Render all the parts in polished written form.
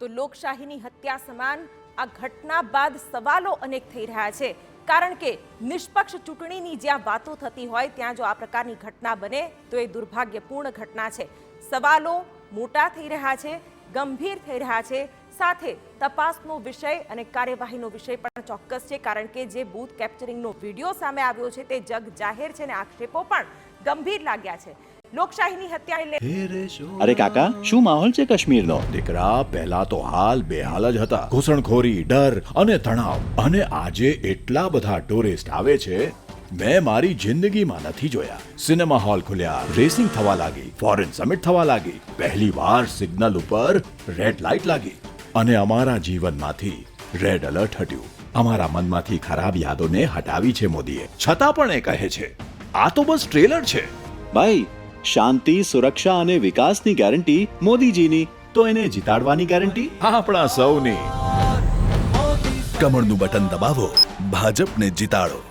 તો લોકશાહીની હત્યા સમાન આ ઘટના બાદ સવાલો અનેક થઈ રહ્યા છે, કારણ કે નિષ્પક્ષ ચૂંટણીની જ્યાં વાતો થતી હોય ત્યાં જો આ પ્રકારની ઘટના બને તો એ દુર્ભાગ્યપૂર્ણ ઘટના છે। સવાલો મોટા થઈ રહ્યા છે, ગંભીર થઈ રહ્યા છે, સાથે તપાસનો વિષય અને કાર્યવાહીનો વિષય પણ ચોક્કસ છે, કારણ કે જે બૂથ કેપ્ચરિંગનો વિડીયો સામે આવ્યો છે તે જગ જાહેર છે અને આક્ષેપો પણ ગંભીર લાગ્યા છે। લોકશાહીની હત્યાને અરે કાકા, શું માહોલ છે કાશ્મીરનો? દીકરા, પહેલા તો હાલ બેહાલ જ હતા। ઘૂસણખોરી, ડર અને તણાવ, અને આજે એટલા બધા ટુરિસ્ટ આવે છે, મેં મારી જિંદગીમાં નથી જોયા। સિનેમા હોલ ખુલ્યા, રેસિંગ થવા લાગી, ફોરેન સમિટ થવા લાગી, પહેલી વાર સિગ્નલ ઉપર રેડ લાઇટ લાગી, અને અમારા જીવનમાંથી રેડ એલર્ટ હટ્યું। અમારા મનમાંથી ખરાબ યાદોને હટાવી છે મોદીએ, છતાં પણ એ કહે છે આ તો બસ ટ્રેલર છે। ભાઈ, શાંતિ, સુરક્ષા અને વિકાસની ગેરંટી મોદીજીની, તો એને જીતાડવાની ગેરંટી આપણા સૌની। કમળનું બટન દબાવો, ભાજપને જીતાડો।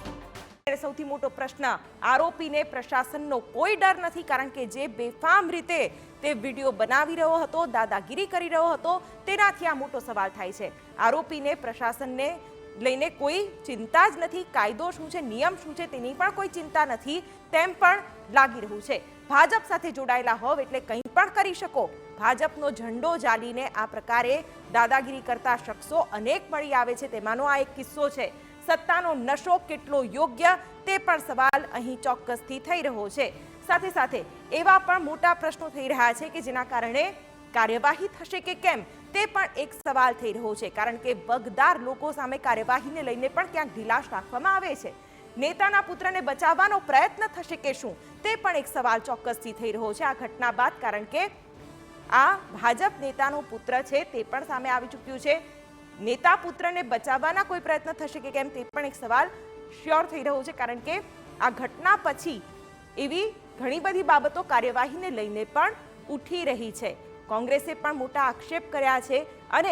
સૌથી મોટો પ્રશ્ન, આરોપીને પ્રશાસનનો કોઈ ડર નથી, કારણ કે જે બેફામ રીતે તે વિડીયો બનાવી રહ્યો હતો, દાદાગીરી કરી રહ્યો હતો, તેનાથી આ મોટો સવાલ થાય છે। આરોપીને પ્રશાસનને લઈને કોઈ ચિંતા જ નથી, કાયદો શું છે, નિયમ શું છે તેની પણ કોઈ ચિંતા નથી તેમ પણ લાગી રહ્યું છે। ભાજપ સાથે જોડાયેલા હોવ એટલે કંઈ પણ કરી શકો। ભાજપનો ઝંડો ઝાલીને આ પ્રકારે દાદાગીરી કરતા શખ્સો અનેક મળી આવે છે, તેમાંનો આ એક કિસ્સો છે। સત્તાનો નશો કેટલો યોગ્ય તે પણ સવાલ અહીં ચોક્કસથી થઈ રહ્યો છે। સાથે સાથે એવા પણ મોટા પ્રશ્નો થઈ રહ્યા છે કે જેના કારણે કાર્યવાહી થશે કે કેમ તે પણ એક સવાલ થઈ રહ્યો છે, કારણ કે બગદાર લોકો સામે કાર્યવાહીને લઈને પણ ક્યાંક ઢીલાશ રાખવામાં આવે છે। નેતાના પુત્રને બચાવવાનો પ્રયત્ન થશે કે શું તે પણ એક સવાલ ચોક્કસથી થઈ રહ્યો છે આ ઘટના બાદ, કારણ કે આ ભાજપ નેતાનો પુત્ર છે તે પણ સામે આવી ચૂક્યું છે। નેતા પુત્રને બચાવવાના કોઈ પ્રયત્ન થશે કે કેમ તે પણ એક સવાલ શ્યોર થઈ રહ્યો છે, કારણ કે આ ઘટના પછી એવી ઘણી બધી બાબતો કાર્યવાહીને લઈને પણ ઉઠી રહી છે। કોંગ્રેસે પણ મોટા આક્ષેપ કર્યા છે, અને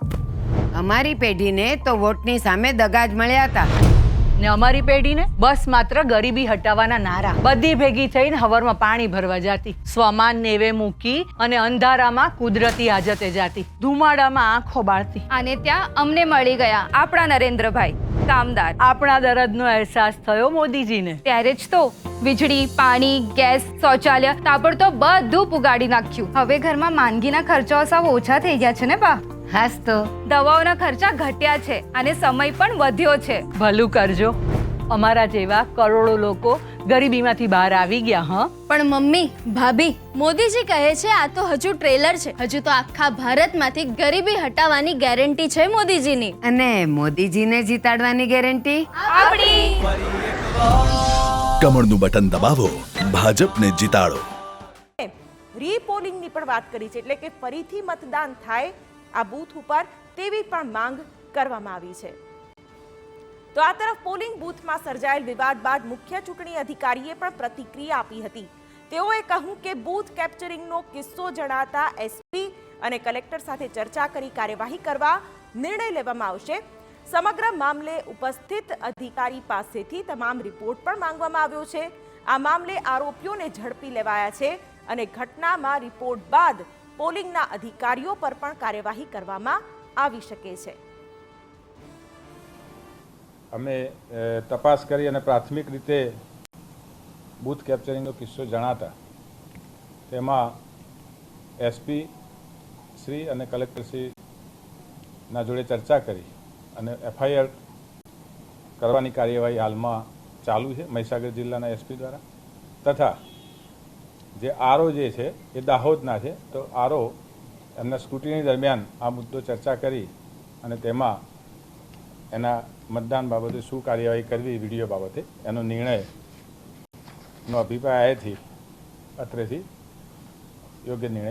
અમારી પેઢીને તો વોટની સામે દગા જ મળ્યા હતા, ને અમારી પેઢીને બસ માત્ર ગરીબી હટાવવાના નારા। બધી ભેગી થઈને હવરમાં પાણી ભરવા જાતી, સ્વમાન નેવે મૂકી અને અંધારામાં કુદરતી હાજતે જાતી, ધુમાડામાં આંખો બાળતી, અને ત્યાં અમને મળી ગયા આપણા નરેન્દ્રભાઈ કામદાર। આપણા દર્દનો અહેસાસ થયો મોદીજીને, ત્યારે જ તો વીજળી, પાણી, ગેસ, શૌચાલય તાબડતોબ બધું પુગાડી નાખ્યું। હવે ઘરમાં માંદગીના ખર્ચાઓ સાવ ઓછા થઈ ગયા છે ને બા? હાસ તો દવાઓના ખર્ચા ઘટ્યા છે અને સમય પણ વધ્યો છે। ભલું કરજો, અમારા જેવા કરોડો લોકો ગરીબીમાંથી બહાર આવી ગયા। હા, પણ મમ્મી, ભાભી, મોદીજી કહે છે આ તો હજુ ટ્રેલર છે, હજુ તો આખા ભારતમાંથી ગરીબી હટાવવાની ગેરંટી છે મોદીજીની, અને મોદીજીને જીતાડવાની ગેરંટી આપણી। કમળનું બટન દબાવો, ભાજપને જીતાડો। રીપોલિંગની પણ વાત કરી છે, એટલે કે ફરીથી મતદાન થાય આ બૂથ ઉપર તેવી પણ માંગ કરવામાં આવી છે। તો આ તરફ પોલિંગ બૂથમાં સર્જાયેલ વિવાદ બાદ મુખ્ય ચૂંટણી અધિકારીએ પણ પ્રતિક્રિયા આપી હતી। તેઓએ કહ્યું કે બૂથ કેપ્ચરિંગનો કિસ્સો જણાતા એસપી અને કલેક્ટર સાથે ચર્ચા કરી કાર્યવાહી કરવા નિર્ણય લેવામાં આવશે। સમગ્ર મામલે ઉપસ્થિત અધિકારી પાસેથી તમામ રિપોર્ટ પણ માંગવામાં આવ્યો છે। આ મામલે આરોપીઓને ઝડપી લેવાયા છે અને ઘટનામાં રિપોર્ટ બાદ પોલિંગના અધિકારીઓ પર પણ કાર્યવાહી કરવામાં આવી શકે છે। અમે તપાસ કરી અને પ્રાથમિક રીતે બૂથ કેપ્ચરિંગનો કિસ્સો જણાતા તેમાં એસપી શ્રી અને કલેક્ટર શ્રીના જોડે ચર્ચા કરી અને એફઆઈઆર કરવાની કાર્યવાહી હાલમાં ચાલુ છે મહીસાગર જિલ્લાના એસપી દ્વારા, તથા જે આરઓ જે છે એ દાહોદના છે, તો આરઓ એમના સ્ક્રુટિની દરમિયાન આ મુદ્દો ચર્ચા કરી અને તેમાં એના મતદાન બાબતે શું કાર્યવાહી કરવી વિડીયો બાબતે એનો નિર્ણયનો અભિપ્રાય અહીંથી અત્રેથી યોગ્ય નિર્ણય